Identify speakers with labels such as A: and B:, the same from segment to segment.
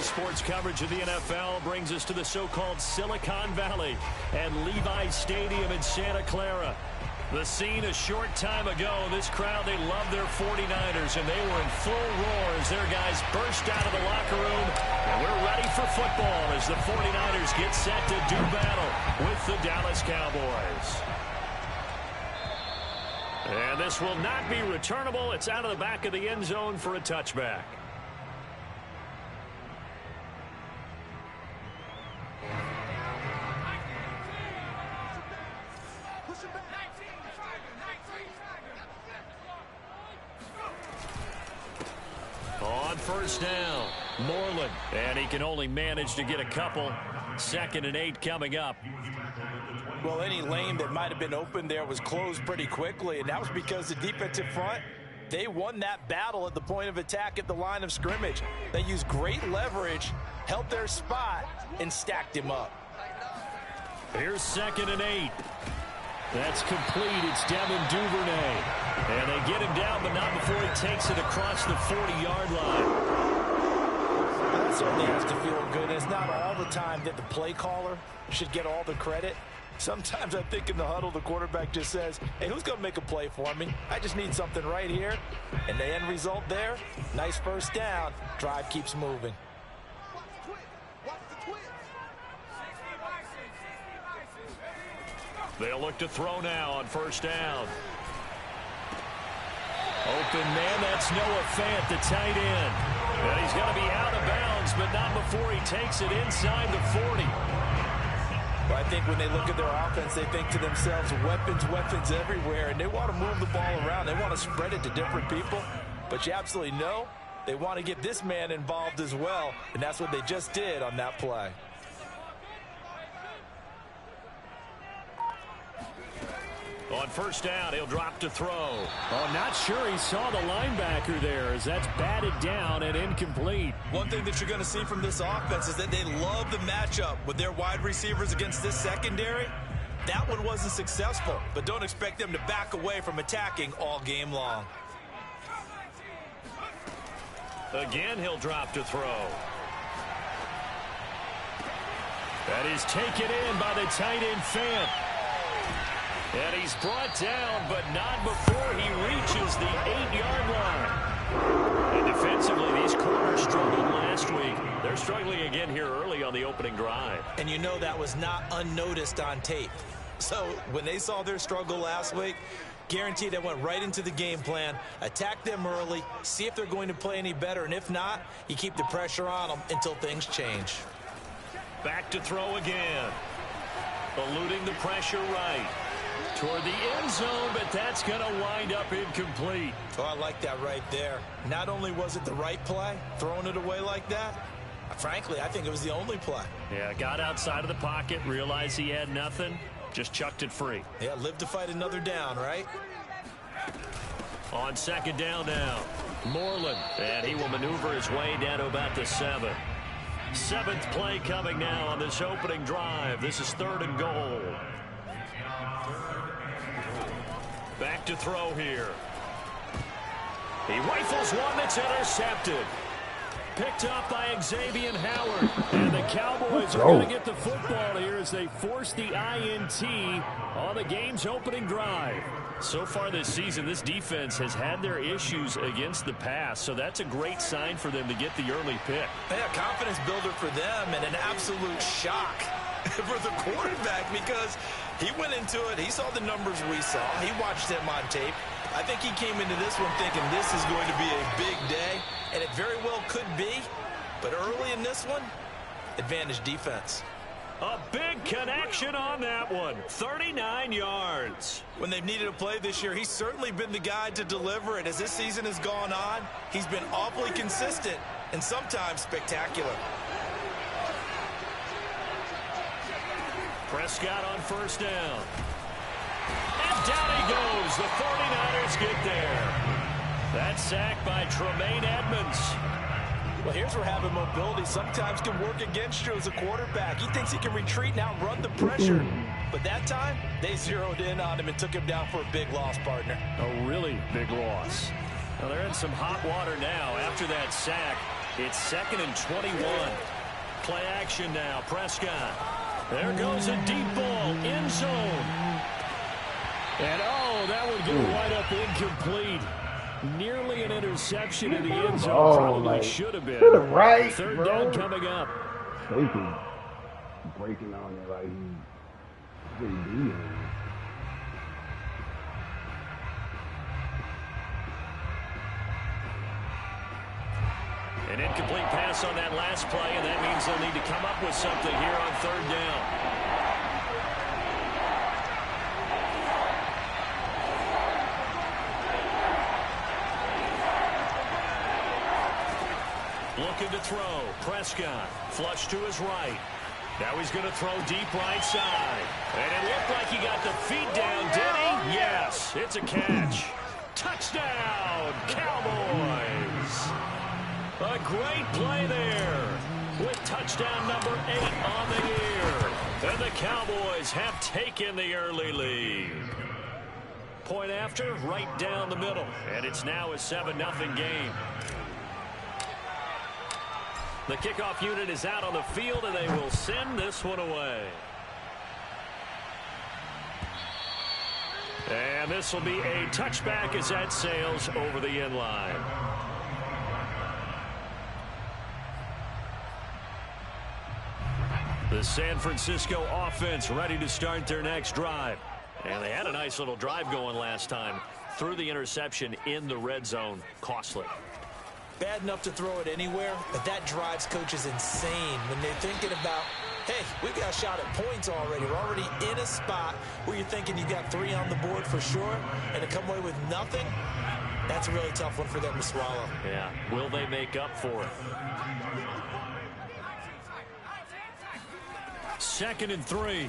A: Sports coverage of the NFL brings us to the so-called Silicon Valley and Levi Stadium in Santa Clara. The scene a short time ago. This crowd, they love their 49ers, and they were in full roar as their guys burst out of the locker room. And we're ready for football as the 49ers get set to do battle with the Dallas Cowboys. And this will not be returnable. It's out of the back of the end zone for a touchback. On first down, Moreland, and he can only manage to get a couple. 2nd and 8 coming up.
B: Well, any lane that might have been open there was closed pretty quickly, and that was because the defensive front, they won that battle at the point of attack at the line of scrimmage. They used great leverage, held their spot, and stacked him up.
A: Here's 2nd and 8. That's complete. It's Devin Duvernay. And they get him down, but not before he takes it across the 40-yard line.
B: That certainly has to feel good. It's not all the time that the play caller should get all the credit. Sometimes I think in the huddle, the quarterback just says, hey, who's going to make a play for me? I just need something right here. And the end result there, nice first down. Drive keeps moving.
A: They'll look to throw now on first down. Open man, that's Noah Fant, the tight end. And he's going to be out of bounds, but not before he takes it inside the 40.
B: Well, I think when they look at their offense, they think to themselves, weapons everywhere, and they want to move the ball around. They want to spread it to different people, but you absolutely know they want to get this man involved as well, and that's what they just did on that play.
A: On first down, he'll drop to throw. Oh, not sure he saw the linebacker there as that's batted down and incomplete.
B: One thing that you're going to see from this offense is that they love the matchup with their wide receivers against this secondary. That one wasn't successful, but don't expect them to back away from attacking all game long.
A: Again, he'll drop to throw. That is taken in by the tight end Fant. And he's brought down, but not before he reaches the 8-yard line. And defensively, these corners struggled last week. They're struggling again here early on the opening drive.
B: And you know that was not unnoticed on tape. So when they saw their struggle last week, guaranteed they went right into the game plan, attack them early, see if they're going to play any better. And if not, you keep the pressure on them until things change.
A: Back to throw again. Eluding the pressure right. Toward the end zone, but that's going to wind up incomplete.
B: Oh, I like that right there. Not only was it the right play, throwing it away like that, frankly, I think it was the only play.
A: Yeah, got outside of the pocket, realized he had nothing, just chucked it free.
B: Yeah, live to fight another down, right?
A: On second down now, Moreland, and he will maneuver his way down to about the 7. 7th play coming now on this opening drive. This is 3rd and goal. Back to throw here. He rifles one that's intercepted. picked up by Xavier Howard. And the Cowboys are going to get the football here as they force the INT on the game's opening drive. So far this season, this defense has had their issues against the pass, so that's a great sign for them to get the early pick.
B: Yeah, confidence builder for them and an absolute shock for the quarterback because he went into it. He saw the numbers we saw. He watched them on tape. I think he came into this one thinking this is going to be a big day, and it very well could be. But early in this one, advantage defense.
A: A big connection on that one. 39 yards.
B: When they've needed a play this year, he's certainly been the guy to deliver it. As this season has gone on, he's been awfully consistent and sometimes spectacular.
A: Prescott on first down. And down he goes. The 49ers get there. That sack by Tremaine Edmonds.
B: Well, here's where having mobility sometimes can work against you as a quarterback. He thinks he can retreat and outrun the pressure. But that time, they zeroed in on him and took him down for a big loss, partner.
A: A really big loss. Well, they're in some hot water now after that sack. It's 2nd and 21. Play action now. Prescott. There goes a deep ball. End zone. And, oh, that would go right up incomplete. Nearly an interception in the end zone. Probably should have been.
C: Right,
A: Third
C: bro.
A: down coming up.
C: Safety breaking on it like he's pretty deep.
A: An incomplete pass on that last play, and that means they'll need to come up with something here on third down. Looking to throw. Prescott. Flush to his right. Now he's going to throw deep right side. And it looked like he got the feet down, did he? Yes. It's a catch. Touchdown, Cowboys. A great play there with touchdown number 8 on the year. And the Cowboys have taken the early lead. Point after, right down the middle. And it's now a 7-0 game. The kickoff unit is out on the field, and they will send this one away. And this will be a touchback as that sails over the end line. The San Francisco offense ready to start their next drive. And they had a nice little drive going last time. Threw the interception in the red zone. Costly.
B: Bad enough to throw it anywhere, but that drives coaches insane when they're thinking about, hey, we've got a shot at points already. We're already in a spot where you're thinking you got 3 on the board for sure, and to come away with nothing, that's a really tough one for them to swallow.
A: Yeah, will they make up for it? 2nd and 3.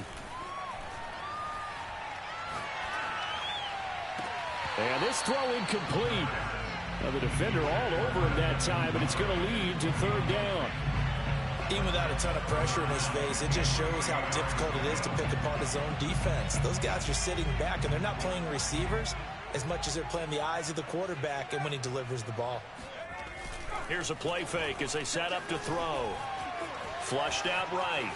A: And this throw incomplete. Now the defender all over him that time, but it's going to lead to third down.
B: Even without a ton of pressure in his face, it just shows how difficult it is to pick apart his own defense. Those guys are sitting back, and they're not playing receivers as much as they're playing the eyes of the quarterback and when he delivers the ball.
A: Here's a play fake as they set up to throw. Flushed out right.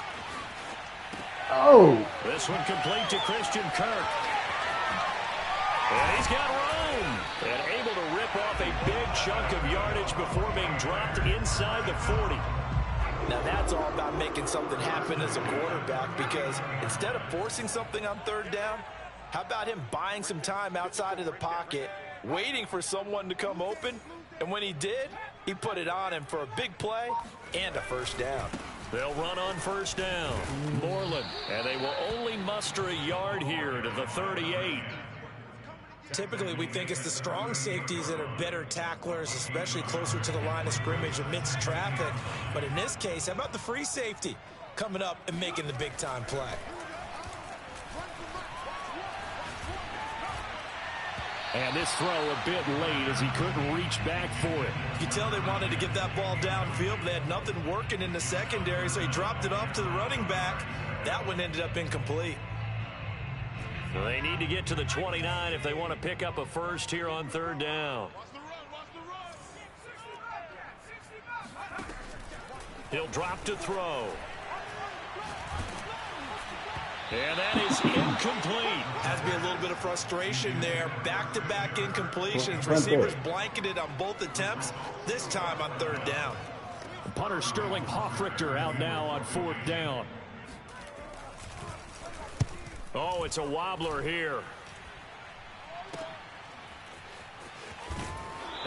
C: Oh!
A: This one complete to Christian Kirk. And he's got room. And able to rip off a big chunk of yardage before being dropped inside the 40.
B: Now that's all about making something happen as a quarterback, because instead of forcing something on third down, how about him buying some time outside of the pocket, waiting for someone to come open, and when he did, he put it on him for a big play and a first down.
A: They'll run on first down. Moreland, and they will only muster a yard here to the 38.
B: Typically, we think it's the strong safeties that are better tacklers, especially closer to the line of scrimmage amidst traffic. But in this case, how about the free safety coming up and making the big-time play?
A: And this throw a bit late as he couldn't reach back for it.
B: You can tell they wanted to get that ball downfield, but they had nothing working in the secondary, so he dropped it off to the running back. That one ended up incomplete.
A: They need to get to the 29 if they want to pick up a first here on third down. He'll drop to throw. And that is incomplete.
B: Has to be a little bit of frustration there. Back-to-back incompletions. Receivers blanketed on both attempts, this time on third down.
A: Punter Sterling Hoffrichter out now on fourth down. Oh, it's a wobbler here.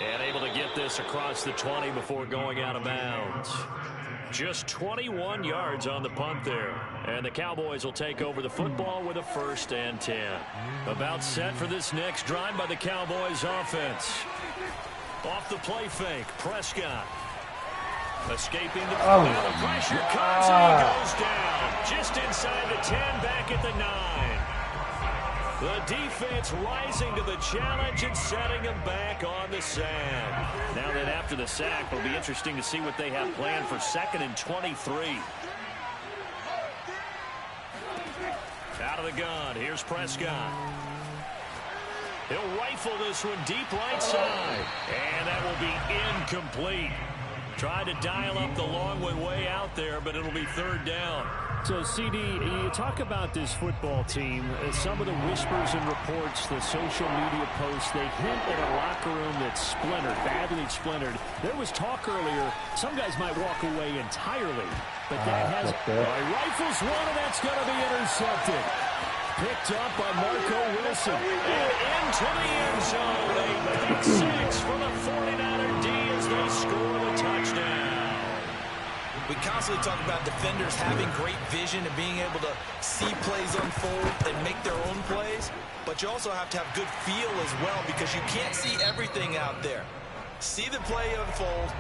A: And able to get this across the 20 before going out of bounds. Just 21 yards on the punt there. And the Cowboys will take over the football with a 1st and 10. About set for this next drive by the Cowboys offense. Off the play fake, Prescott. Escaping the pressure comes and he goes down. Just inside the 10, back at the 9. The defense rising to the challenge and setting him back on the sand. Now that after the sack, it'll be interesting to see what they have planned for 2nd and 23. Out of the gun, here's Prescott. He'll rifle this one deep right side. And that will be incomplete. Tried to dial up the long way out there, but it'll be 3rd down.
D: So, CD, you talk about this football team. Some of the whispers and reports, the social media posts, they hint at a locker room that's splintered, badly splintered. There was talk earlier, some guys might walk away entirely, but that has...
A: Rifles one, and that's going to be intercepted. Picked up by Marco Wilson. And into the end zone. A pick 6 for the 49er D as they score the touchdown.
B: We constantly talk about defenders having great vision and being able to see plays unfold and make their own plays. But you also have to have good feel as well because you can't see everything out there. See the play unfold,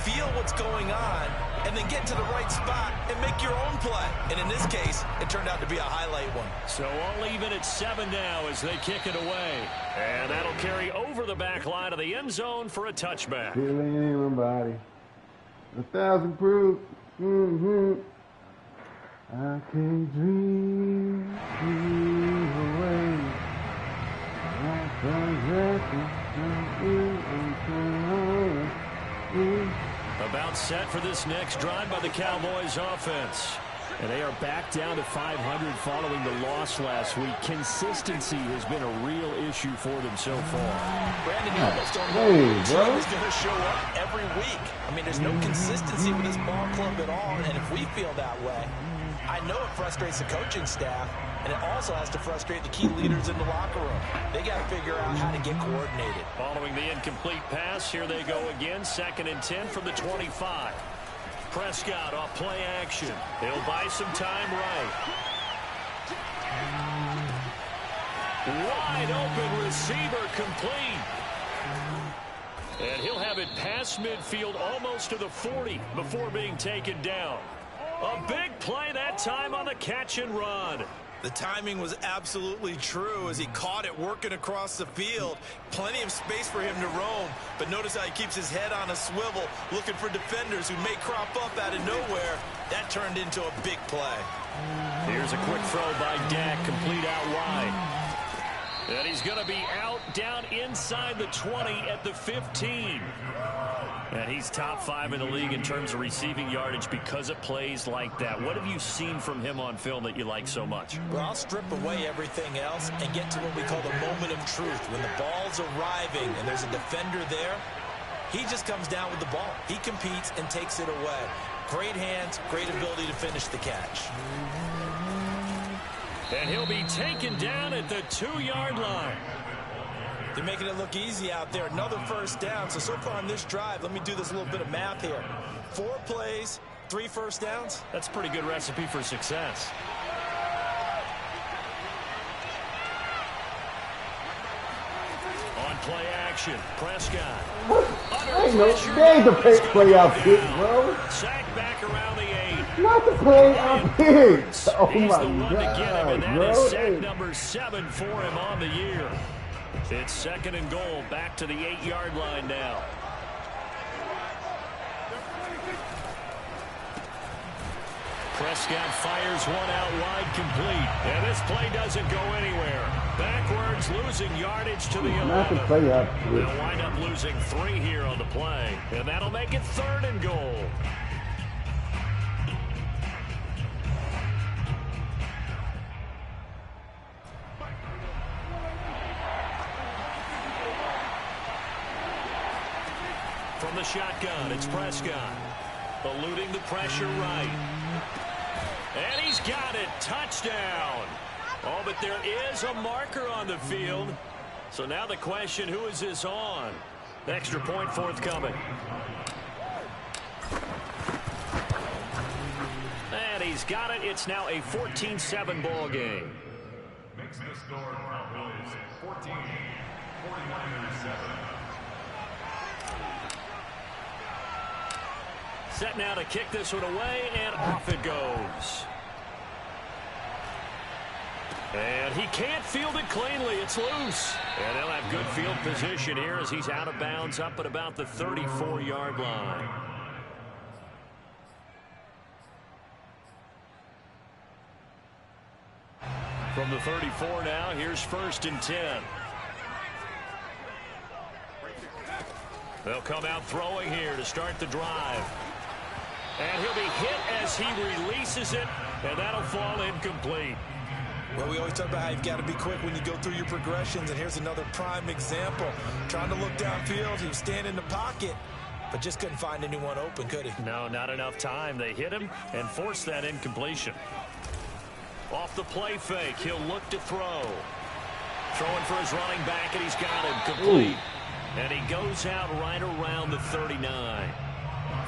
B: feel what's going on, and then get to the right spot and make your own play. And in this case, it turned out to be a highlight one.
A: So all even at 7 now as they kick it away. And that'll carry over the back line of the end zone for a touchback.
C: Feeling everybody. 1,000 proof. I can dream away.
A: About set for this next drive by the Cowboys offense.
D: And they are back down to 500 following the loss last week. Consistency has been a real issue for them so far.
B: Brandon, you almost don't know the team is going to show up every week. I mean, there's no consistency with this ball club at all, and if we feel that way, I know it frustrates the coaching staff, and it also has to frustrate the key leaders in the locker room. They got to figure out how to get coordinated.
A: Following the incomplete pass, here they go again, 2nd and 10 from the 25. Prescott off play action. He'll buy some time right. Wide open receiver complete. And he'll have it past midfield almost to the 40 before being taken down. A big play that time on the catch and run.
B: The timing was absolutely true as he caught it working across the field. Plenty of space for him to roam, but notice how he keeps his head on a swivel, looking for defenders who may crop up out of nowhere. That turned into a big play.
A: Here's a quick throw by Dak, complete out wide. And he's going to be out down inside the 20 at the 15. And he's top 5 in the league in terms of receiving yardage because of plays like that. What have you seen from him on film that you like so much?
B: Well, I'll strip away everything else and get to what we call the moment of truth. When the ball's arriving and there's a defender there, he just comes down with the ball. He competes and takes it away. Great hands, great ability to finish the catch.
A: And he'll be taken down at the 2-yard line.
B: They're making it look easy out there. Another first down. So far on this drive, let me do this little bit of math here. 4 plays, 3 first downs.
A: That's a pretty good recipe for success. On play action, Prescott.
C: Ain't no day to play out pick, bro.
A: Sack back around the 8.
C: Not to play out pick. Oh
A: He's
C: my
A: the one to get him, and
C: God,
A: that
C: bro.
A: is sack number 7 for him on the year. It's 2nd and goal, back to the 8-yard line now. Prescott fires one out wide, complete. And this play doesn't go anywhere. Backwards, losing yardage to the 11.
C: Not to play out pick.
A: They'll wind up losing 3 here on the play. And that'll make it 3rd and goal. From the shotgun, it's Prescott. Eluding the pressure right. And he's got it. Touchdown. Oh, but there is a marker on the field. So now the question, who is this on? Extra point forthcoming. And he's got it. It's now a 14-7 ball game.
E: Makes the score now Boyz 14, 49-7.
A: Set now to kick this one away, and off it goes. And he can't field it cleanly. It's loose. And they'll have good field position here as he's out of bounds up at about the 34-yard line. From the 34 now, here's 1st and 10. They'll come out throwing here to start the drive. And he'll be hit as he releases it, and that'll fall incomplete.
B: Well, we always talk about how you've got to be quick when you go through your progressions, and here's another prime example. Trying to look downfield, he was standing in the pocket, but just couldn't find anyone open, could he?
A: No, not enough time. They hit him and forced that incompletion. Off the play fake, he'll look to throw. Throwing for his running back, and he's got him complete. Ooh. And he goes out right around the 39.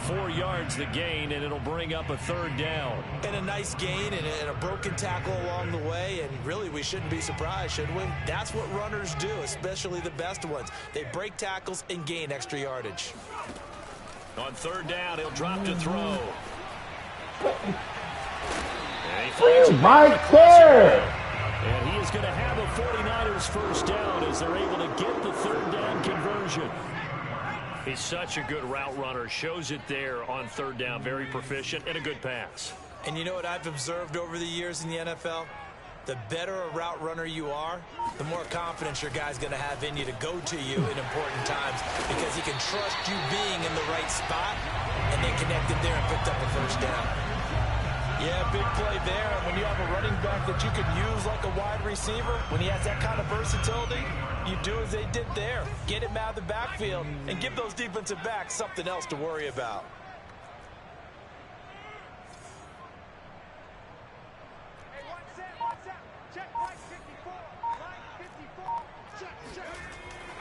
A: 4 yards the gain, and it'll bring up a 3rd down.
B: And a nice gain and a broken tackle along the way, and really we shouldn't be surprised, should we? That's what runners do, especially the best ones. They break tackles and gain extra yardage.
A: On 3rd down, he'll drop to throw.
C: Right there!
A: And he is going to have a 49ers 1st down as they're able to get the 3rd down conversion. He's such a good route runner. Shows it there on 3rd down. Very proficient and a good pass.
B: And you know what I've observed over the years in the NFL? The better a route runner you are, the more confidence your guy's going to have in you to go to you in important times because he can trust you being in the right spot, and they connected there and picked up a 1st down. Yeah, big play there. When you have a running back that you can use like a wide receiver, when he has that kind of versatility, you do as they did there. Get him out of the backfield and give those defensive backs something else to worry about.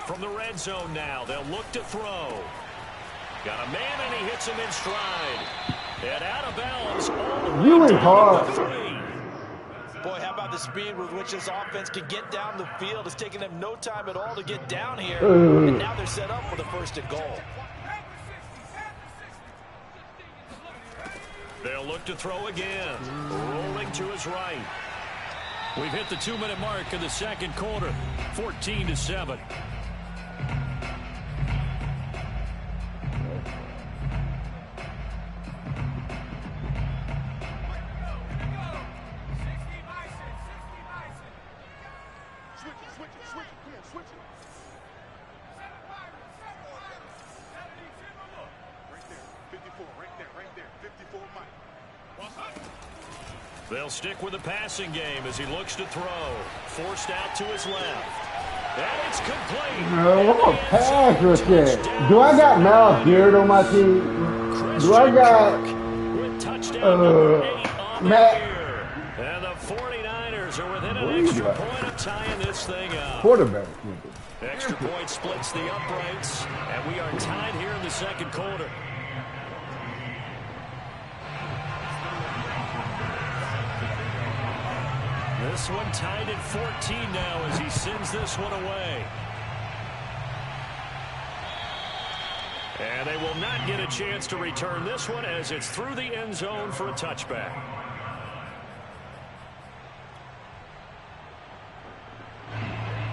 A: From the red zone now, they'll look to throw. Got a man, and he hits him in stride. And out of bounds all the way
C: Really
A: down
C: hard.
A: to the 3.
B: Boy, how about the speed with which this offense can get down the field? It's taking them no time at all to get down here. And now they're set up for the 1st and goal.
A: They'll look to throw again. Rolling to his right. We've hit the 2-minute mark in the 2nd quarter. 14-7. They'll stick with the passing game as he looks to throw. Forced out to his left. And it's complete.
C: No, what a pass was that? Do I got Miles Garrett on my team? Do I got Matt?
A: And the 49ers are within an extra point of tying this thing up.
C: Quarterback.
A: Extra point splits the uprights, and we are tied here in the 2nd quarter. This one tied at 14 now as he sends this one away. And they will not get a chance to return this one as it's through the end zone for a touchback.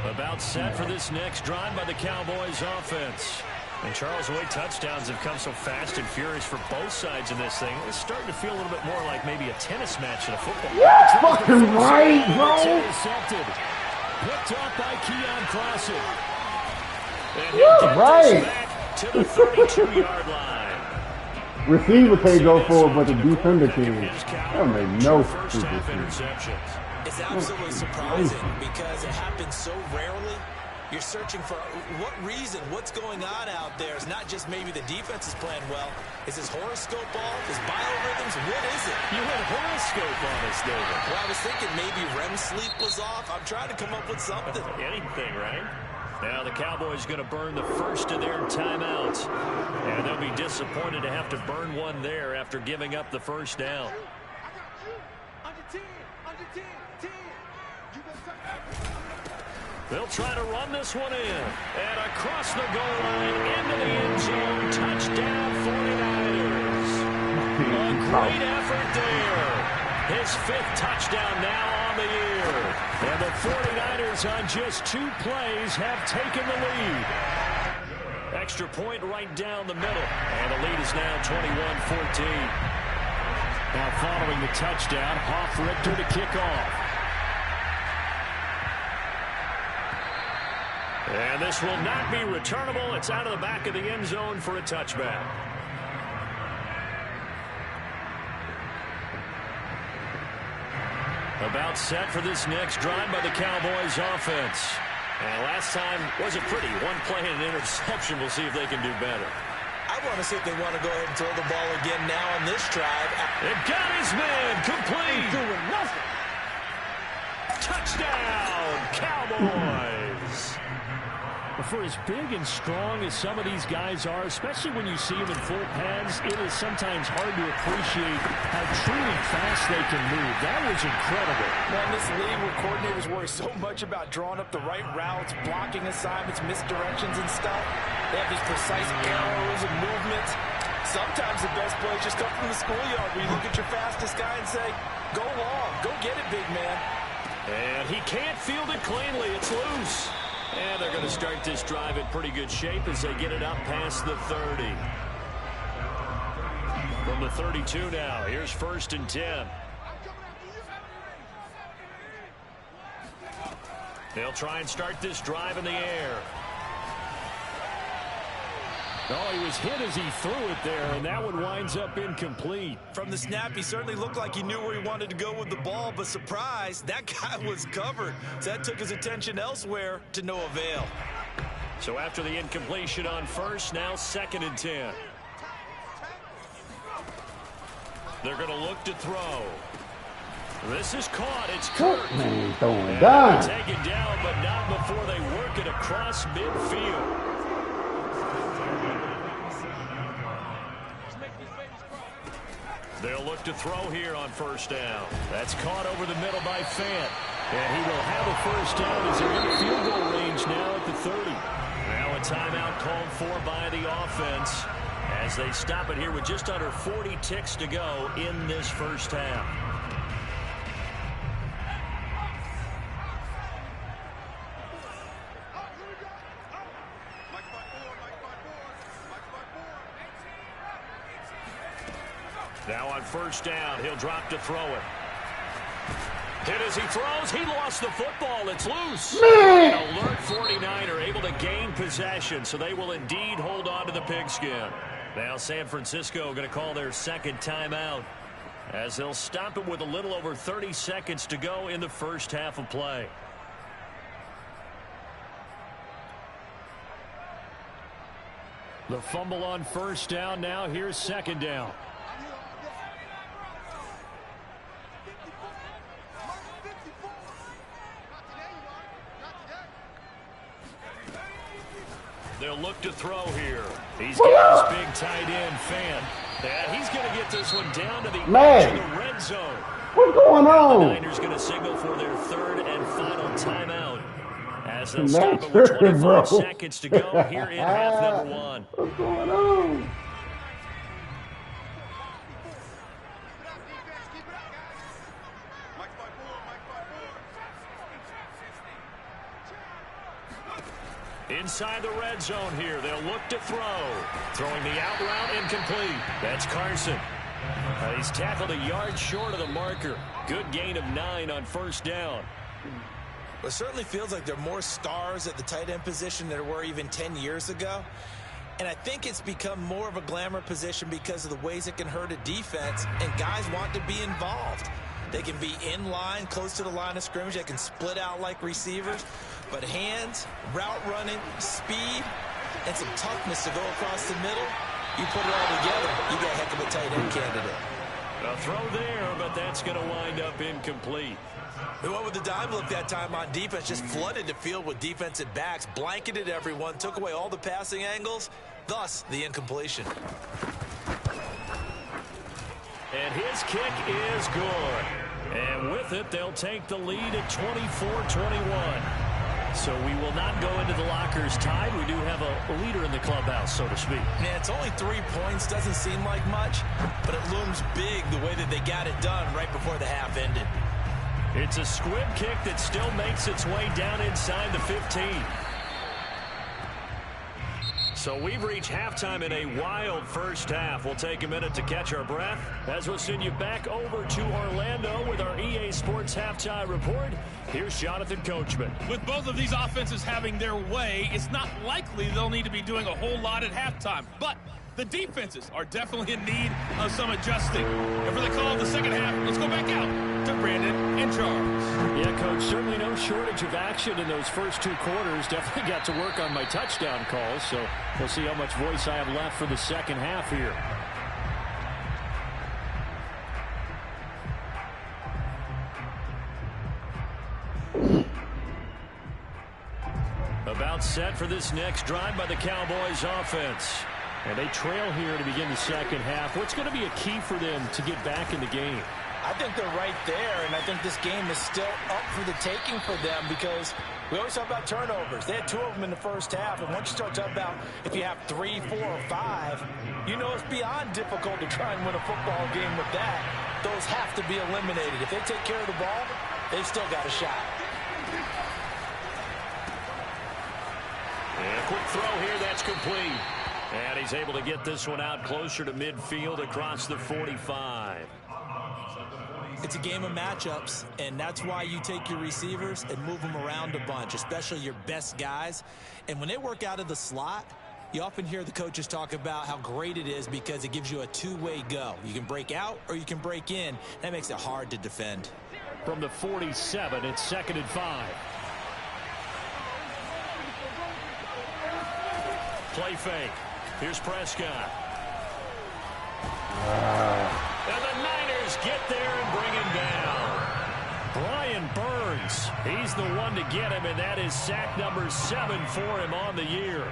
A: About set for this next drive by the Cowboys offense. And Charles, the way touchdowns have come so fast and furious for both sides in this thing, it's starting to feel a little bit more like maybe a tennis match in a football.
C: Yeah, fucking right, bro.
A: Intercepted. Picked off by Keon Classic. And
C: Yeah, right.
A: Back to the 32-yard line.
C: Receiver can't go forward, but the defender can. That make no stupid sense.
B: It's absolutely surprising because it happens so rarely. You're searching for what reason, what's going on out there. It's not just maybe the defense is playing well. Is this horoscope off? Is biorhythms? What is it?
D: You had horoscope on us, David.
B: Well, I was thinking maybe REM sleep was off. I'm trying to come up with something.
A: Anything, right? Now the Cowboys going to burn the first of their timeouts. And they'll be disappointed to have to burn one there after giving up the first down. They'll try to run this one in. And across the goal line, into the end zone. Touchdown, 49ers. A great effort there. His 5th touchdown now on the year. And the 49ers on just 2 plays have taken the lead. Extra point right down the middle. And the lead is now 21-14.
D: Now following the touchdown, Hoff-Richter to kick off.
A: And this will not be returnable. It's out of the back of the end zone for a touchback. About set for this next drive by the Cowboys offense. And last time wasn't pretty. 1 play and an interception. We'll see if they can do better.
B: I want to see if they want to go ahead and throw the ball again now on this drive.
A: It got his man complete.
B: Doing nothing.
A: Touchdown, Cowboys.
D: For as big and strong as some of these guys are, especially when you see them in full pads, it is sometimes hard to appreciate how truly fast they can move. That was incredible.
B: Well, in this league where coordinators worry so much about drawing up the right routes, blocking assignments, misdirections and stuff, they have these precise arrows and movements. Sometimes the best plays just come from the schoolyard where you look at your fastest guy and say, go long, go get it, big man.
A: And he can't field it cleanly. It's loose. And they're going to start this drive in pretty good shape as they get it up past the 30. From the 32 now, here's 1st and 10. They'll try and start this drive in the air.
D: Oh, he was hit as he threw it there, and that one winds up incomplete.
B: From the snap, he certainly looked like he knew where he wanted to go with the ball, but surprise, that guy was covered. So that took his attention elsewhere to no avail.
A: So after the incompletion on 1st, now 2nd and 10. They're going to look to throw. This is caught. It's Kirk. Take it down, but not before they work it across midfield. They'll look to throw here on 1st down. That's caught over the middle by Fant.
D: And he will have a 1st down as they're in field goal range now at the 30.
A: Now a timeout called for by the offense as they stop it here with just under 40 ticks to go in this 1st half. Now on 1st down, he'll drop to throw it. Hit as he throws. He lost the football. It's loose. An alert 49er able to gain possession, so they will indeed hold on to the pigskin. Now San Francisco going to call their 2nd timeout as they'll stop it with a little over 30 seconds to go in the 1st half of play.
D: The fumble on 1st down. Now here's 2nd down.
A: They'll look to throw here. He's got his big tight end, Fant. And he's going to get this one down to the edge of the red zone.
C: What's going on?
A: The Niners going to signal for their 3rd and final timeout as they'll stop it with 25 seconds to go here in half number 1.
C: What's going on?
A: Inside the red zone here, they'll look to throw. Throwing the out route incomplete. That's Carson. He's tackled a yard short of the marker. Good gain of 9 on 1st down.
B: It certainly feels like there are more stars at the tight end position than there were even 10 years ago. And I think it's become more of a glamour position because of the ways it can hurt a defense, and guys want to be involved. They can be in line, close to the line of scrimmage. They can split out like receivers. But hands, route running, speed, and some toughness to go across the middle, you put it all together, you got a heck of a tight end candidate.
A: A throw there, but that's going to wind up incomplete.
B: They went with the dime look that time on defense, just flooded the field with defensive backs, blanketed everyone, took away all the passing angles, thus the incompletion.
A: And his kick is good. And with it, they'll take the lead at 24-21. So we will not go into the lockers tied. We do have a leader in the clubhouse, so to speak.
B: Man, it's only 3 points. Doesn't seem like much, but it looms big the way that they got it done right before the half ended.
A: It's a squib kick that still makes its way down inside the 15. So we've reached halftime in a wild first half. We'll take a minute to catch our breath as we'll send you back over to Orlando with our EA Sports Halftime Report. Here's Jonathan Coachman.
F: With both of these offenses having their way, it's not likely they'll need to be doing a whole lot at halftime. But the defenses are definitely in need of some adjusting. And for the call of the second half, let's go back out to Brandon and Charles.
D: Yeah, Coach, certainly no shortage of action in those first 2 quarters. Definitely got to work on my touchdown calls, so we'll see how much voice I have left for the second half here.
A: About set for this next drive by the Cowboys offense. And they trail here to begin the second half. What's going to be a key for them to get back in the game?
B: I think they're right there, and I think this game is still up for the taking for them because we always talk about turnovers. They had 2 of them in the first half, and once you start talking about if you have 3, 4, or 5, you know it's beyond difficult to try and win a football game with that. Those have to be eliminated. If they take care of the ball, they've still got a shot.
A: And a quick throw here, that's complete. And he's able to get this one out closer to midfield across the 45.
B: It's a game of matchups, and that's why you take your receivers and move them around a bunch, especially your best guys. And when they work out of the slot, you often hear the coaches talk about how great it is because it gives you a 2-way go. You can break out or you can break in. That makes it hard to defend.
D: From the 47, it's 2nd and 5.
A: Play fake. Here's Prescott. And the Niners get there and bring him down. Brian Burns, he's the one to get him, and that is sack number 7 for him on the year.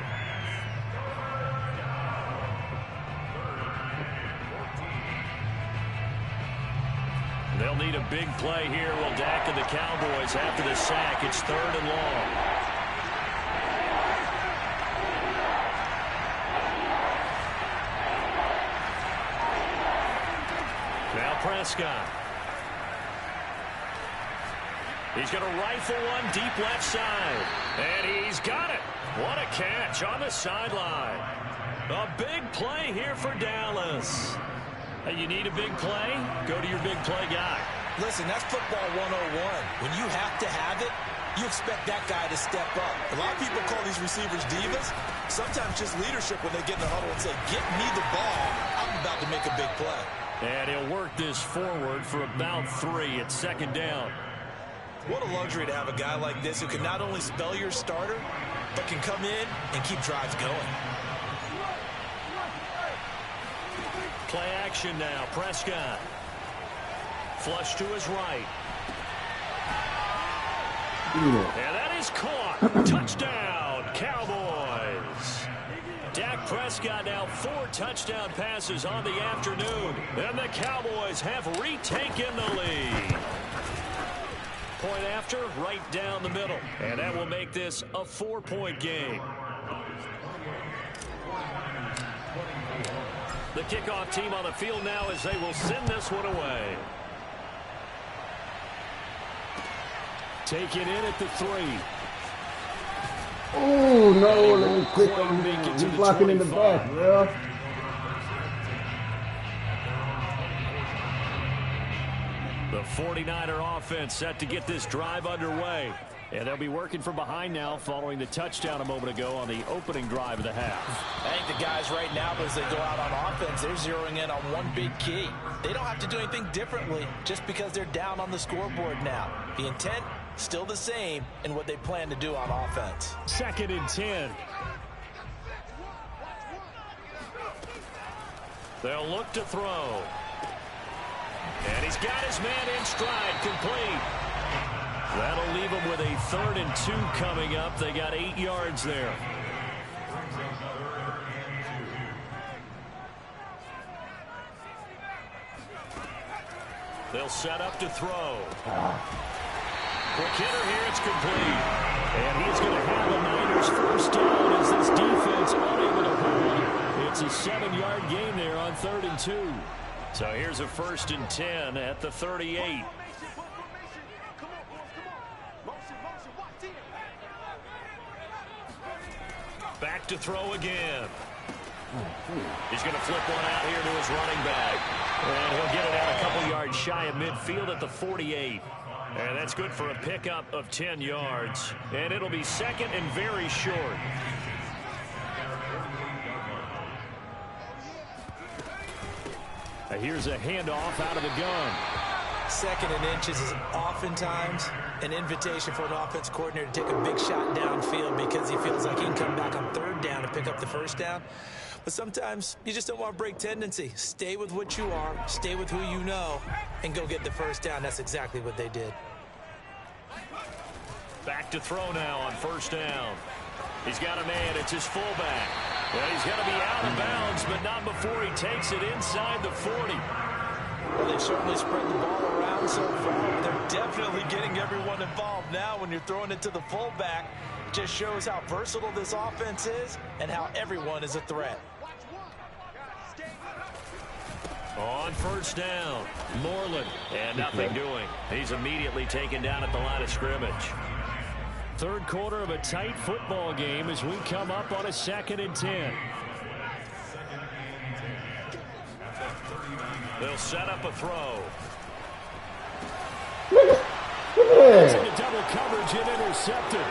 A: They'll need a big play here. Will Dak and the Cowboys after the sack. It's 3rd and long. Now Prescott. He's going to rifle one deep left side. And he's got it. What a catch on the sideline. A big play here for Dallas. Hey, you need a big play? Go to your big play guy.
B: Listen, that's football 101. When you have to have it, you expect that guy to step up. A lot of people call these receivers divas. Sometimes just leadership when they get in the huddle and say, get me the ball. I'm about to make a big play.
A: And he'll work this forward for about 3. It's 2nd down.
B: What a luxury to have a guy like this who can not only spell your starter, but can come in and keep drives going.
A: Play action now. Prescott. Flush to his right. And that is caught. Touchdown, Cowboys. Dak Prescott now 4 touchdown passes on the afternoon. And the Cowboys have retaken the lead. Point after, right down the middle. And that will make this a 4-point game. The kickoff team on the field now as they will send this one away.
D: Take it in at the 3.
C: Oh, no, let me quick on him. He's blocking in the back, bro.
A: The 49er offense set to get this drive underway.
D: And they'll be working from behind now following the touchdown a moment ago on the opening drive of the half.
B: I think the guys right now, as they go out on offense, they're zeroing in on one big key. They don't have to do anything differently just because they're down on the scoreboard now. The intent, still the same in what they plan to do on offense.
D: 2nd and 10.
A: They'll look to throw. And he's got his man in stride, complete. That'll leave him with a 3rd and 2 coming up. They got 8 yards there. They'll set up to throw. Quick hitter here, it's complete. And he's going to have the Niners first down as this defense unable to hold. It's a 7-yard gain there on 3rd and 2. So here's a 1st and 10 at the 38. Back to throw again. He's going to flip one out here to his running back. And he'll get it out a couple yards shy of midfield at the 48. And that's good for a pickup of 10 yards. And it'll be 2nd and very short. Here's a handoff out of the gun.
B: 2nd and inches is oftentimes an invitation for an offense coordinator to take a big shot downfield because he feels like he can come back on 3rd down and pick up the 1st down. But sometimes you just don't want to break tendency. Stay with what you are, stay with who you know, and go get the 1st down. That's exactly what they did.
A: Back to throw now on 1st down. He's got a man. It's his fullback. Well, he's going to be out of bounds, but not before he takes it inside the 40.
B: Well, they've certainly spread the ball around so far. They're definitely getting everyone involved now when you're throwing it to the fullback. Just shows how versatile this offense is and how everyone is a threat.
A: On 1st down, Moreland, and nothing doing. He's immediately taken down at the line of scrimmage.
D: 3rd quarter of a tight football game as we come up on a 2nd and 10.
A: They'll set up a throw.
D: It's into double coverage and intercepted.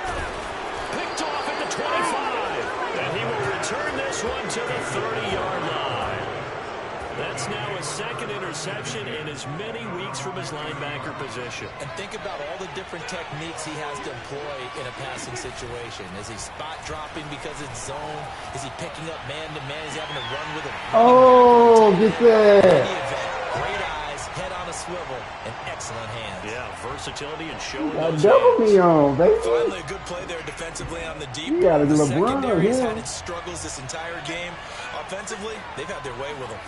A: Picked off at the 25. And he will return this one to the 30-yard line. That's now a 2nd interception in as many weeks from his linebacker position.
B: And think about all the different techniques he has to employ in a passing situation. Is he spot dropping because it's zone? Is he picking up man-to-man? Is he having to run with a...
C: Oh, get that.
B: Great eyes, head on a swivel, and excellent hands.
A: Yeah, versatility and showing
C: Got
A: those
C: double
A: hands.
C: me on, baby.
B: Finally, a good play there defensively on the deep.
C: You got a
B: The
C: LeBron
B: secondary has
C: here.
B: had its struggles this entire game. Offensively, they've had their way with him.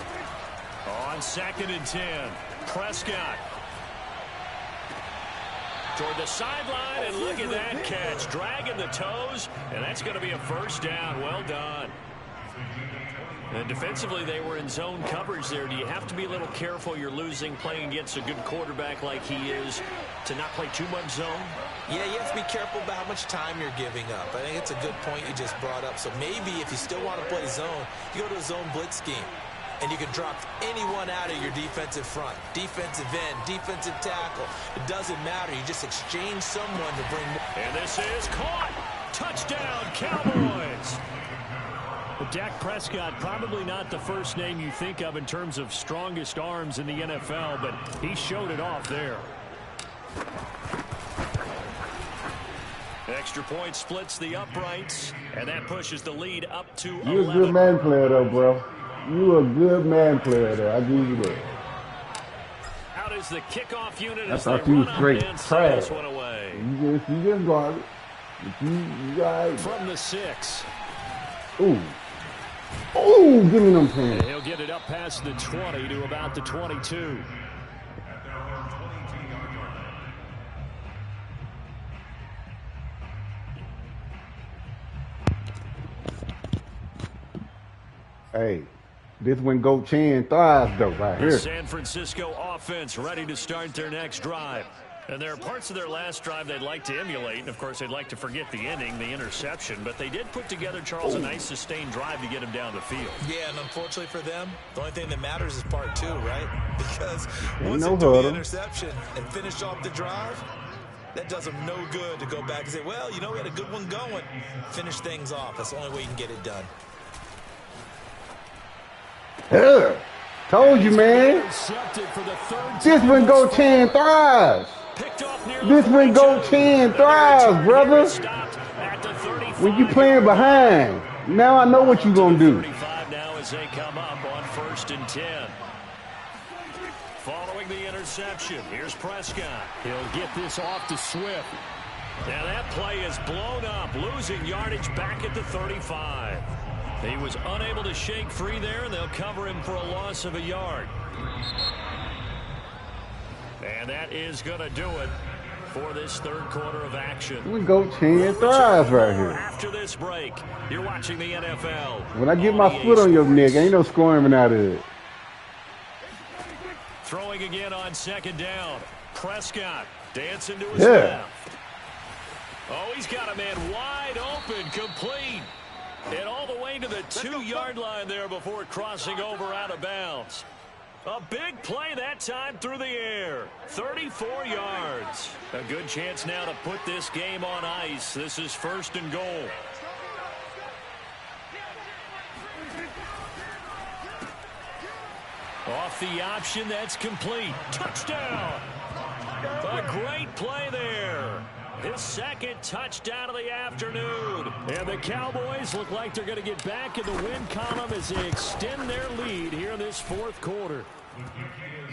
A: On 2nd and 10, Prescott. Toward the sideline, and look at that catch. Dragging the toes, and that's going to be a 1st down. Well done. And defensively, they were in zone coverage there. Do you have to be a little careful? You're losing playing against a good quarterback like he is to not play too much zone?
B: Yeah, you have to be careful about how much time you're giving up. I think it's a good point you just brought up. So maybe if you still want to play zone, you go to a zone blitz scheme. And you can drop anyone out of your defensive front. Defensive end, defensive tackle. It doesn't matter. You just exchange someone to bring more.
A: And this is caught. Touchdown, Cowboys.
D: Dak Prescott, probably not the first name you think of in terms of strongest arms in the NFL, but he showed it off there.
A: Extra point splits the uprights, and that pushes the lead up to 11.
C: You a good man player, though, bro. You a good man player, though. I give you that.
A: Out is the kickoff unit
C: I
A: as
C: thought
A: they
C: you was
A: run up
C: straight
A: and send
C: trash.
A: this one away.
C: You just guard it. You got
D: From the 6.
C: Ooh. Ooh, give me them pants.
D: He'll get it up past the 20 to about the 22.
C: Hey, this when Go Chan thrives, though, right
A: The
C: here.
A: San Francisco offense ready to start their next drive. And there are parts of their last drive they'd like to emulate. And, of course, they'd like to forget the ending, the interception. But they did put together, Charles, a nice sustained drive to get him down the field.
B: Yeah, and unfortunately for them, the only thing that matters is part 2, right? Because
C: Ain't
B: once
C: no
B: they do the
C: huddle.
B: interception and finish off the drive, that does them no good to go back and say, well, you know, we had a good one going. Finish things off. That's the only way you can get it done.
C: Yeah. Told you, man.
D: Intercepted for the 3rd
C: This
D: time
C: when Go
D: this
C: Chan thrives.
A: Picked off near
C: This
A: the
C: when
A: 42.
C: Goat 10 thrives, brother.
A: Stopped at the 35.
C: When you playing behind. Now I know what you gonna do.
A: 35 now as they come up on 1st and 10. Following the interception, here's Prescott.
D: He'll get this off to Swift.
A: Now that play is blown up, losing yardage back at the 35. He was unable to shake free there, and they'll cover him for a loss of a yard. And that is going to do it for this third quarter of action.
C: We Goat 10 thrives right here.
A: After this break, you're watching the NFL.
C: When I get my foot on your neck, ain't no squirming out of it.
A: Throwing again on 2nd down. Prescott dancing to his left. Oh, he's got a man wide open, complete. And all the way to the 2-yard line there before crossing over out of bounds. A big play that time through the air. 34 yards. A good chance now to put this game on ice. This is 1st and goal. Off the option, that's complete. Touchdown. A great play there. His 2nd touchdown of the afternoon.
D: And the Cowboys look like they're going to get back in the win column as they extend their lead here in this 4th quarter.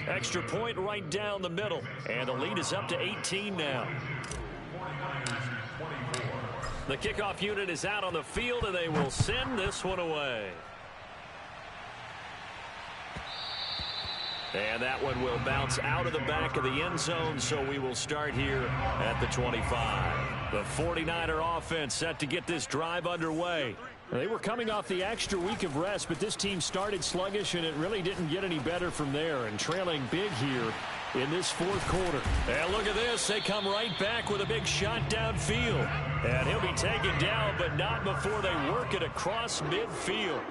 A: Extra point right down the middle. And the lead is up to 18 now. The kickoff unit is out on the field, and they will send this one away. And that one will bounce out of the back of the end zone, so we will start here at the 25. The 49er offense set to get this drive underway.
D: They were coming off the extra week of rest, but this team started sluggish, and it really didn't get any better from there, and trailing big here in this 4th quarter.
A: And look at this. They come right back with a big shot downfield. And he'll be taken down, but not before they work it across midfield.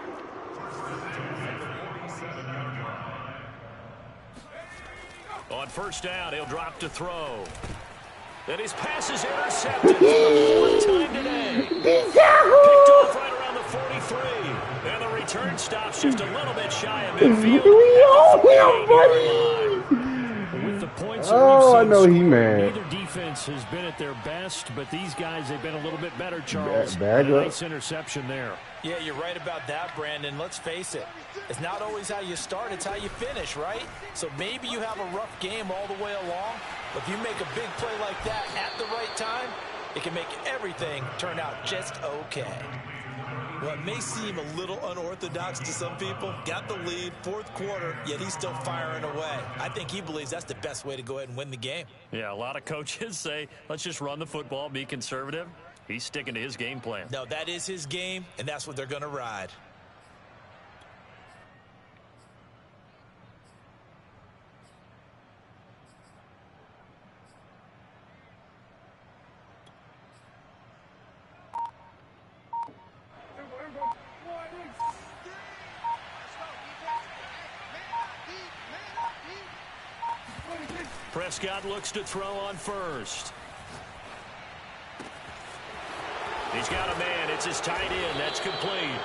A: On 1st down, he'll drop to throw. And his pass is intercepted for the 4th time today. Picked off right around the 43. And the return stops just a little bit shy of midfield.
D: With the points that
C: Oh,
D: we've
C: I
D: seen,
C: know he mad.
D: neither defense has been at their best, but these guys have been a little bit better, Charles.
C: Bag
D: And a
C: up.
D: nice interception there.
B: Yeah, you're right about that, Brandon. Let's face it. It's not always how you start, it's how you finish, right? So maybe you have a rough game all the way along, but if you make a big play like that at the right time, it can make everything turn out just okay.
G: Well, it may seem a little unorthodox to some people. Got the lead, 4th quarter, yet he's still firing away. I think he believes that's the best way to go ahead and win the game.
A: Yeah, a lot of coaches say, let's just run the football, be conservative. He's sticking to his game plan.
G: No, that is his game, and that's what they're going to ride.
A: Prescott looks to throw on 1st. He's got a man. It's his tight end. That's complete.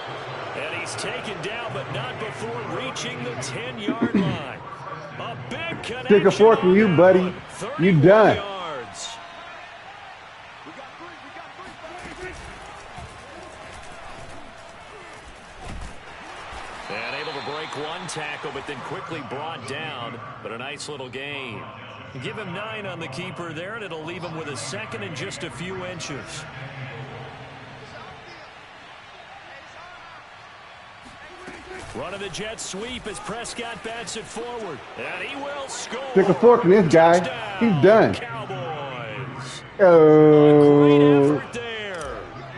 A: And he's taken down, but not before reaching the 10-yard line. A big connection.
C: Stick a fork in you, buddy. You done.
A: Yards. And able to break one tackle, but then quickly brought down. But a nice little gain. Give him 9 on the keeper there, and it'll leave him with a 2nd and just a few inches. Running the jet sweep as Prescott bats it forward. And he will score.
C: Stick a fork in this guy.
A: Touchdown,
C: He's done.
A: Cowboys.
C: Oh.
A: A great effort there.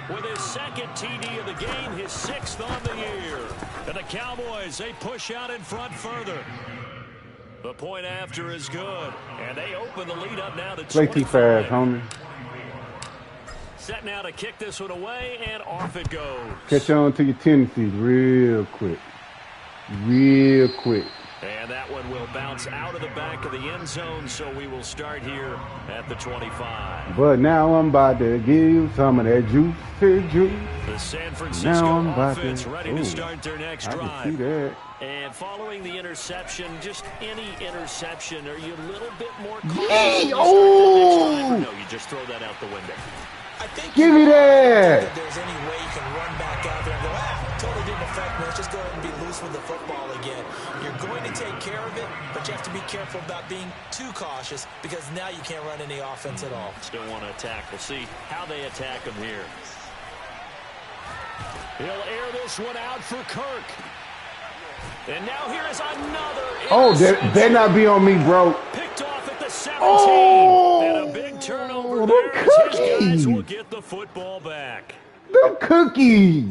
A: With his 2nd TD of the game, his 6th on the year. And the Cowboys, they push out in front further. The point after is good. And they open the lead up now to 25.
C: Play too fast, homie.
A: Set now to kick this one away, and off it goes.
C: Catch on to your tendencies real quick. Real quick.
A: And that one will bounce out of the back of the end zone, so we will start here at the 25.
C: But now I'm about to give you some of that juice. juice.
A: The San
C: Now
A: Francisco
C: I'm about
A: offense
C: to-
A: ready
C: Ooh,
A: to start their next
C: I can
A: drive.
C: see that.
A: And following the interception, just any interception, are you a little bit more cautious
C: Yay!
A: when you start the next drive, or
C: Oh!
A: no, you just throw that out the window?
G: I think
C: Give me
G: I don't think
C: that!
G: there's any way you can run back out there and go, totally didn't affect me. Let's just go ahead and be loose with the football again. You're going to take care of it, but you have to be careful about being too cautious because now you can't run any offense at all.
A: Still want to attack. We'll see how they attack him here. He'll air this one out for Kirk. And now here is another
C: Oh,
A: interception.
C: that not be on me, bro.
A: Picked off at the 17.
C: Oh!
A: And a big turnover
C: Them
A: there as his guys
C: cookies.
A: will get the football back.
C: Them cookies.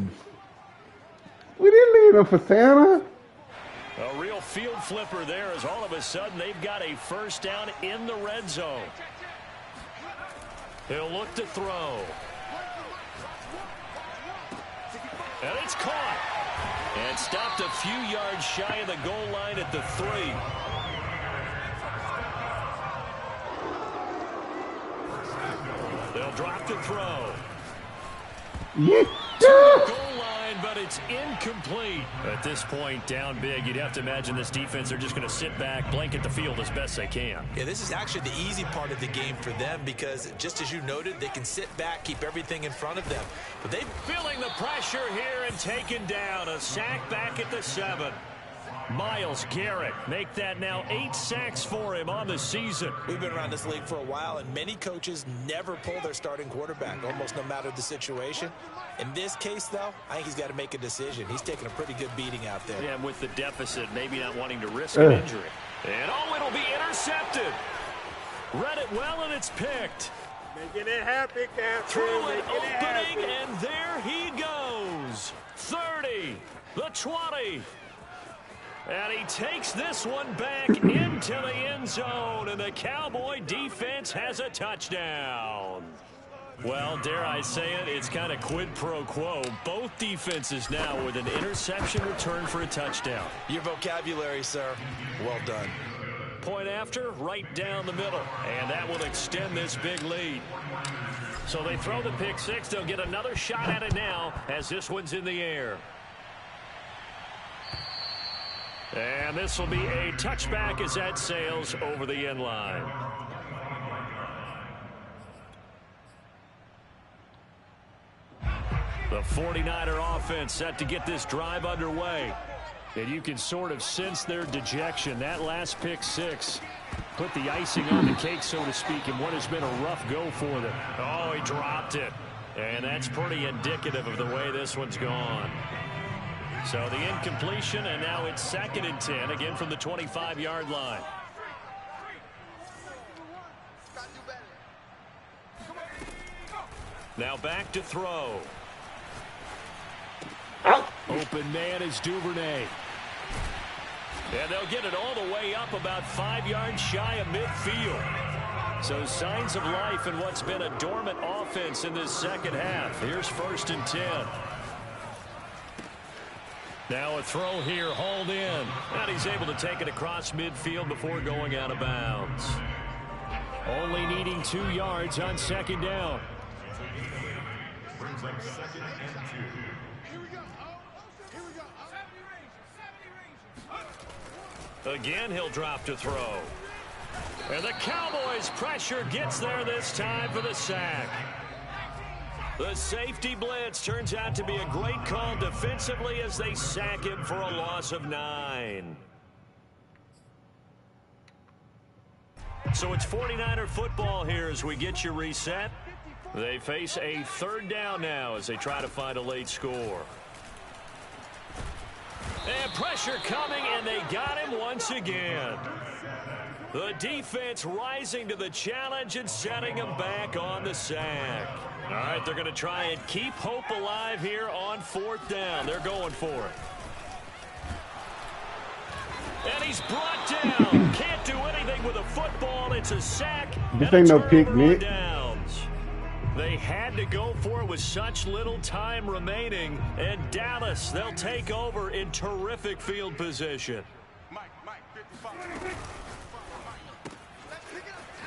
C: We didn't leave them for Santa.
A: A real field flipper there as all of a sudden they've got a first down in the red zone. He'll look to throw. And it's caught. And stopped a few yards shy of the goal line at the 3. They'll drop to throw.
C: Yeah.
A: To the goal line, but it's incomplete. At this point, down big, you'd have to imagine this defense, they're just going to sit back, blanket the field as best they can.
G: Yeah, this is actually the easy part of the game for them because, just as you noted, they can sit back, keep everything in front of them. But they
A: Feeling the pressure here and taken down. A sack back at the 7. Myles Garrett make that now 8 sacks for him on the season.
G: We've been around this league for a while, and many coaches never pull their starting quarterback, almost no matter the situation. In this case, though, I think he's got to make a decision. He's taking a pretty good beating out there.
A: Yeah, and with the deficit, maybe not wanting to risk an injury. And, oh, it'll be intercepted. Read it well, and it's picked.
H: Making it happen, Captain.
A: Through an opening, and there he goes. 30, the 20. And he takes this one back into the end zone, and the Cowboy defense has a touchdown. Well, dare I say it, it's kind of quid pro quo. Both defenses now with an interception return for a touchdown.
G: Your vocabulary, sir. Well done.
A: Point after, right down the middle, and that will extend this big lead. So they throw the pick 6. They'll get another shot at it now as this one's in the air. And this will be a touchback as that sails over the end line. The 49er offense set to get this drive underway. And you can sort of sense their dejection. That last pick 6 put the icing on the cake, so to speak, in what has been a rough go for them. Oh, he dropped it. And that's pretty indicative of the way this one's gone. So the incompletion, and now it's 2nd and 10, again from the 25-yard line. Now back to throw. Open man is Duvernay. And they'll get it all the way up about 5 yards shy of midfield. So signs of life in what's been a dormant offense in this second half. Here's 1st and 10. Now a throw here, hauled in. And he's able to take it across midfield before going out of bounds. Only needing 2 yards on 2nd down.
E: Brings up 2nd and 2.
A: Again, he'll drop to throw. And the Cowboys' pressure gets there this time for the sack. The safety blitz turns out to be a great call defensively as they sack him for a loss of 9. So it's 49er football here as we get you reset. They face a 3rd down now as they try to find a late score. And pressure coming, and they got him once again. The defense rising to the challenge and setting him back on the sack. All right, they're going to try and keep hope alive here on 4th down. They're going for it. And he's brought down. Can't do anything with a football. It's a sack.
C: This ain't no pick, Nick.
A: Downs. They had to go for it with such little time remaining. And Dallas, they'll take over in terrific field position.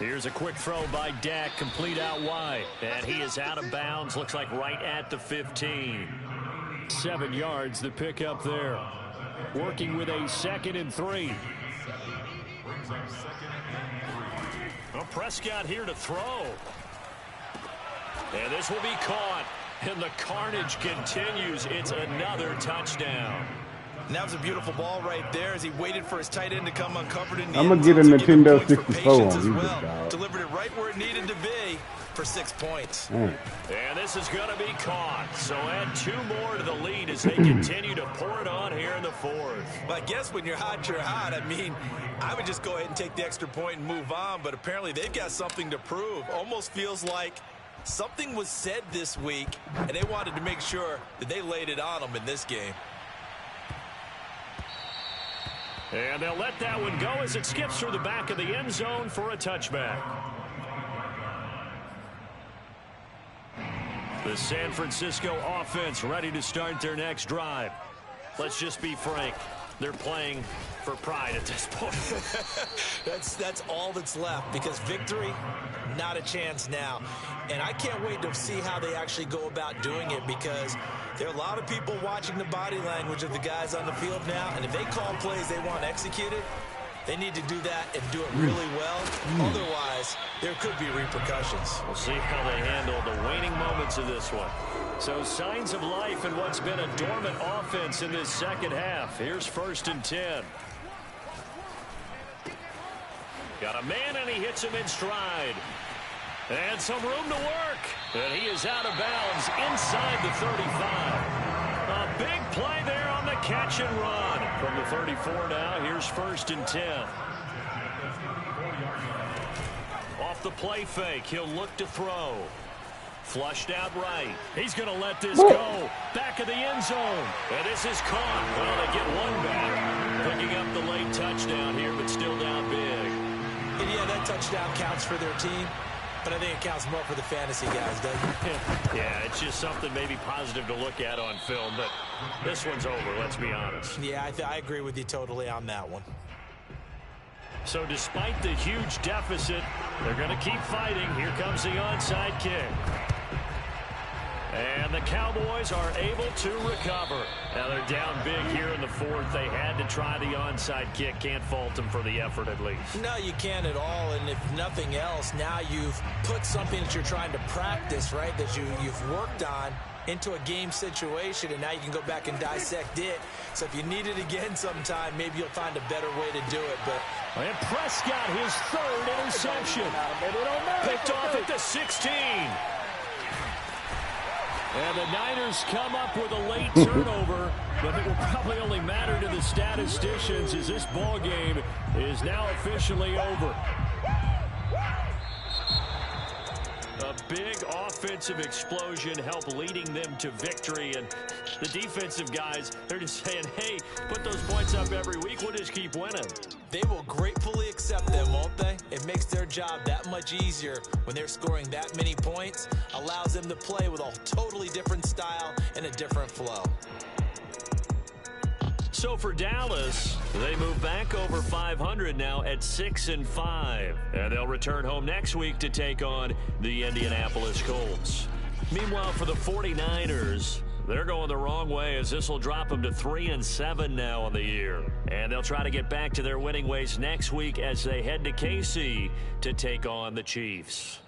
A: Here's a quick throw by Dak, complete out wide. And he is out of bounds, looks like right at the 15.
D: 7 yards, the pickup there. Working with a 2nd and 3.
A: Well, Prescott here to throw. And this will be caught. And the carnage continues. It's another touchdown.
B: And that was a beautiful ball right there as he waited for his tight end to come uncovered in the
C: I'm
B: end
C: going to
B: zone
C: get a
B: to give him
C: Nintendo
B: points for
C: 64 on
B: patience as
C: you,
B: well.
C: dog.
B: Delivered it right where it needed to be for 6 points.
C: Mm.
A: And this is going to be caught. So add 2 more to the lead as they continue to pour it on here in the 4th.
B: But I guess when you're hot, you're hot. I mean, I would just go ahead and take the extra point and move on. But apparently they've got something to prove. Almost feels like something was said this week, and they wanted to make sure that they laid it on them in this game.
A: And they'll let that one go as it skips through the back of the end zone for a touchback. The San Francisco offense ready to start their next drive. Let's just be frank. They're playing for pride at this point.
B: That's all that's left, because victory, not a chance now. And I can't wait to see how they actually go about doing it, because there are a lot of people watching the body language of the guys on the field now, and if they call plays they want executed, they need to do that and do it really well. Otherwise, there could be repercussions.
A: We'll see how they handle the waning moments of this one. So signs of life in what's been a dormant offense in this second half. Here's 1st and 10. Got a man, and he hits him in stride. And some room to work. And he is out of bounds inside the 35. A big play there on the catch and run. From the 34 now, here's 1st and 10. Off the play fake, he'll look to throw. Flushed out right. He's going to let this go. Back of the end zone. And this is caught. Well, they get one back. Picking up the late touchdown here, but still down big.
B: And yeah, that touchdown counts for their team, but I think it counts more for the fantasy guys, doesn't it?
A: Yeah, it's just something maybe positive to look at on film, but this one's over, let's be honest.
B: Yeah, I agree with you totally on that one.
A: So despite the huge deficit, they're going to keep fighting. Here comes the onside kick. And the Cowboys are able to recover. Now they're down big here in the 4th. They had to try the onside kick. Can't fault them for the effort at least.
B: No, you can't at all. And if nothing else, now you've put something that you're trying to practice, right, that you've worked on into a game situation, and now you can go back and dissect it. So if you need it again sometime, maybe you'll find a better way to do it. But
A: and Prescott, his 3rd interception. Picked off at the 16. And the Niners come up with a late turnover, but it will probably only matter to the statisticians as this ball game is now officially over. A big offensive explosion helped leading them to victory, and the defensive guys, they're just saying, hey, put those points up every week, we'll just keep winning.
B: They will gratefully accept them, won't they? It makes their job that much easier when they're scoring that many points, allows them to play with a totally different style and a different flow.
A: So for Dallas, they move back over 500 now at 6-5. And they'll return home next week to take on the Indianapolis Colts. Meanwhile, for the 49ers, they're going the wrong way as this will drop them to 3-7 now on the year. And they'll try to get back to their winning ways next week as they head to KC to take on the Chiefs.